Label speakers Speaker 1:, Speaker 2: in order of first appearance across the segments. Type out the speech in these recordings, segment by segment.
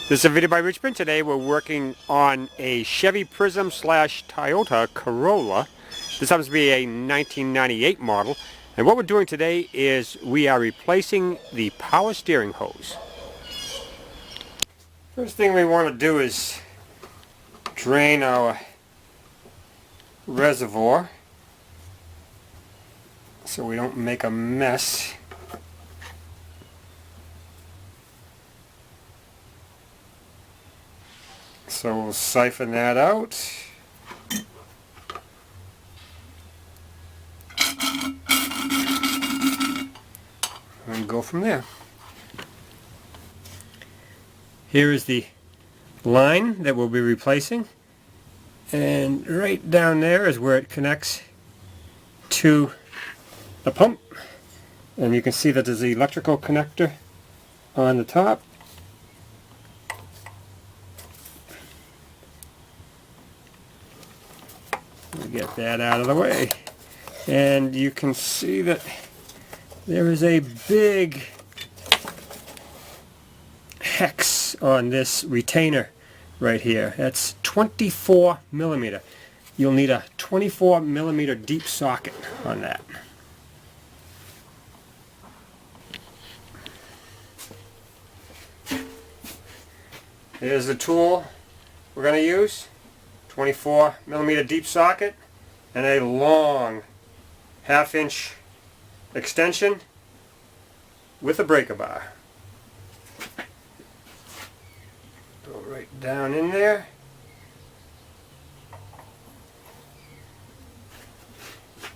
Speaker 1: This is a video by Richmond. Today we're working on a Chevy Prizm / Toyota Corolla. This happens to be a 1998 model. And what we're doing today is we are replacing the power steering hose. First thing we want to do is drain our reservoir so we don't make a mess. So we'll siphon that out. And go from there. Here is the line that we'll be replacing. And right down there is where it connects to the pump. And you can see that there's the electrical connector on the top. Get that out of the way, and you can see that there is a big hex on this retainer right here. That's 24 millimeter. You'll need a 24 millimeter deep socket on that. Here's the tool we're going to use. 24 millimeter deep socket and a long 1/2 inch extension with a breaker bar. Go right down in there.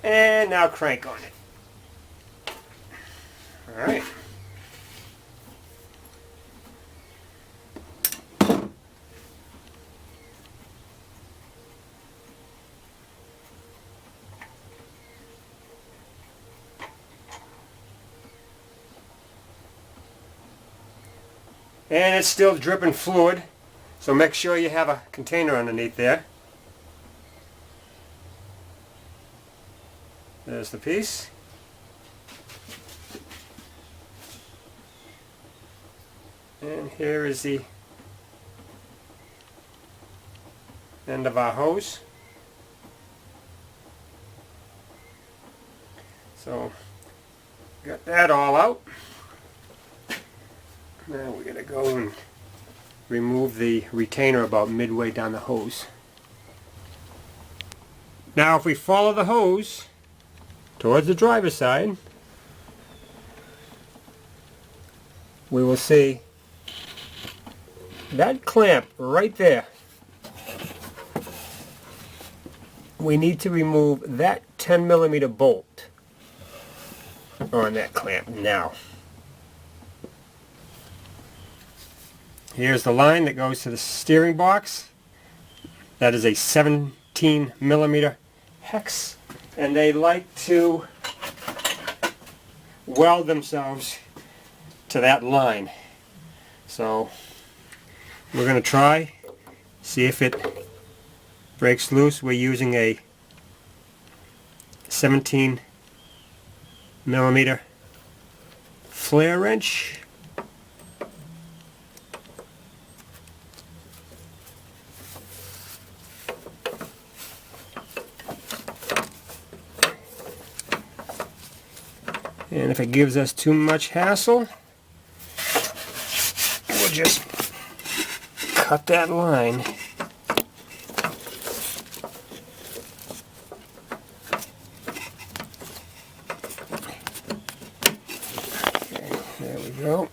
Speaker 1: And now crank on it. Alright. And it's still dripping fluid, so make sure you have a container underneath there. There's the piece. And here is the end of our hose. So, got that all out. Now we're going to go and remove the retainer about midway down the hose. Now if we follow the hose towards the driver's side, we will see that clamp right there. We need to remove that 10 millimeter bolt on that clamp now. Here's the line that goes to the steering box. That is a 17 millimeter hex, and they like to weld themselves to that line. So we're going to try, see if it breaks loose. We're using a 17 millimeter flare wrench. And if it gives us too much hassle, we'll just cut that line. Okay, there we go.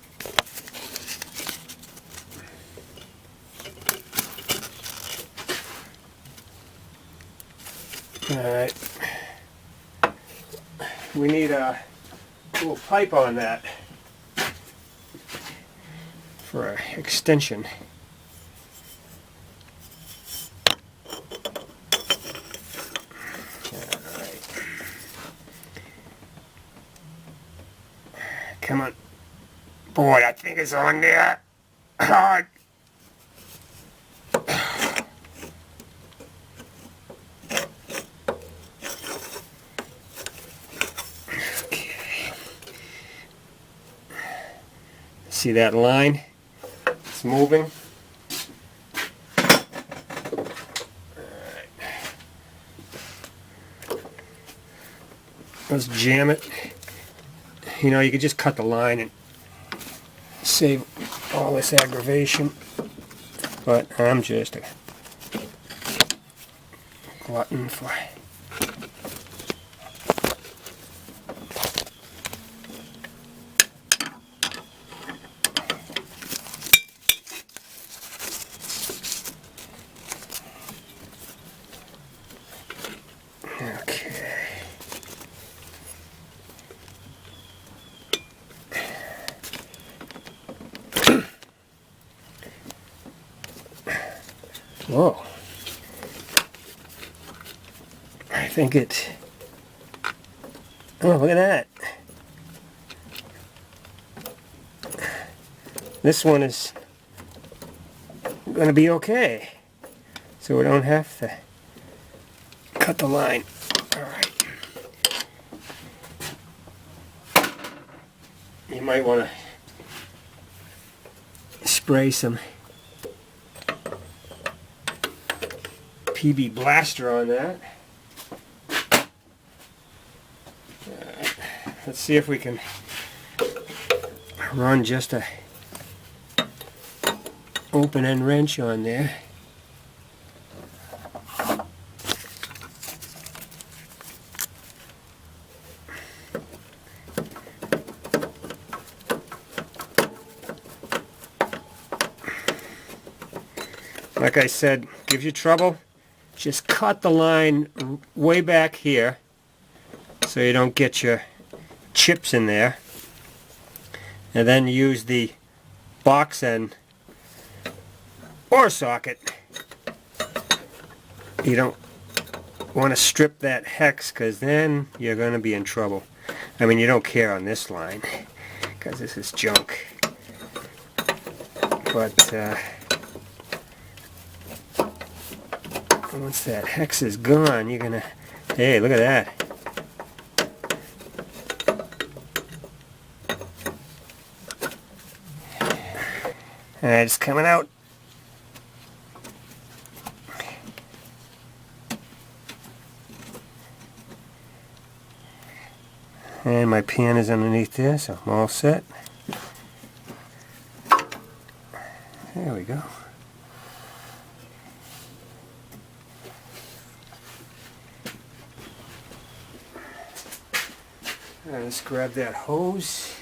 Speaker 1: Alright. We need a little pipe on that for an extension. Alright. Come on. Boy, that thing is on there. Hard. See that line? It's moving. let's jam it. You know, you could just cut the line and save all this aggravation, but I'm just a glutton for whoa. I think it... Oh, look at that. This one is going to be okay. So we don't have to cut the line. Alright. You might want to spray some PB Blaster on that. Let's see if we can run just a open end wrench on there. Like I said, gives you trouble. Just cut the line way back here so you don't get your chips in there, and then use the box end or socket. You don't want to strip that hex, because then you're going to be in trouble. I mean, you don't care on this line because this is junk, but once that hex is gone, you're gonna... Hey, look at that. Alright, it's coming out. And my pan is underneath there, so I'm all set. There we go. Alright, let's grab that hose.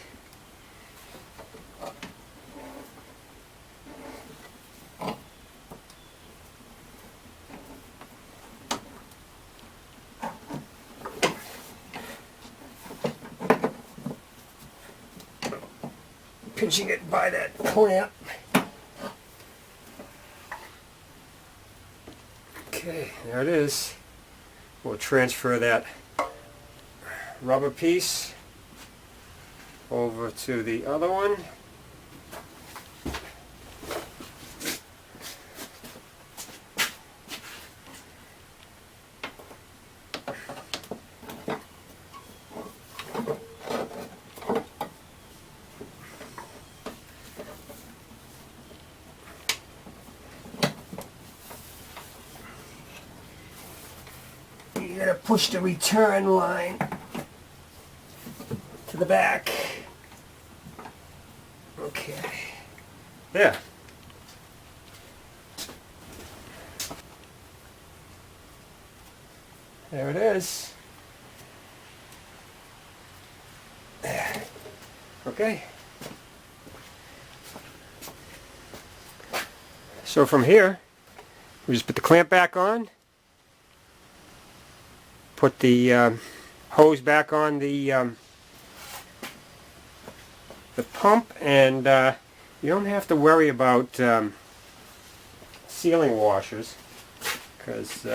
Speaker 1: Pinching it by that clamp. Okay, there it is. We'll transfer that rubber piece over to the other one. You're going to push the return line to the back. Okay. There. There it is. There. Okay. So from here, we just put the clamp back on. Put the hose back on the pump, and you don't have to worry about sealing washers, because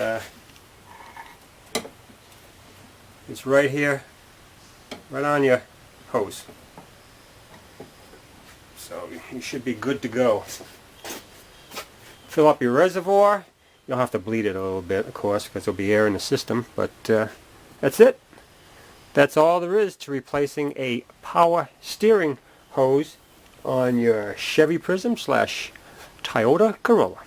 Speaker 1: it's right here, right on your hose. So you should be good to go. Fill up your reservoir. You'll have to bleed it a little bit, of course, because there'll be air in the system, but that's it. That's all there is to replacing a power steering hose on your Chevy Prizm / Toyota Corolla.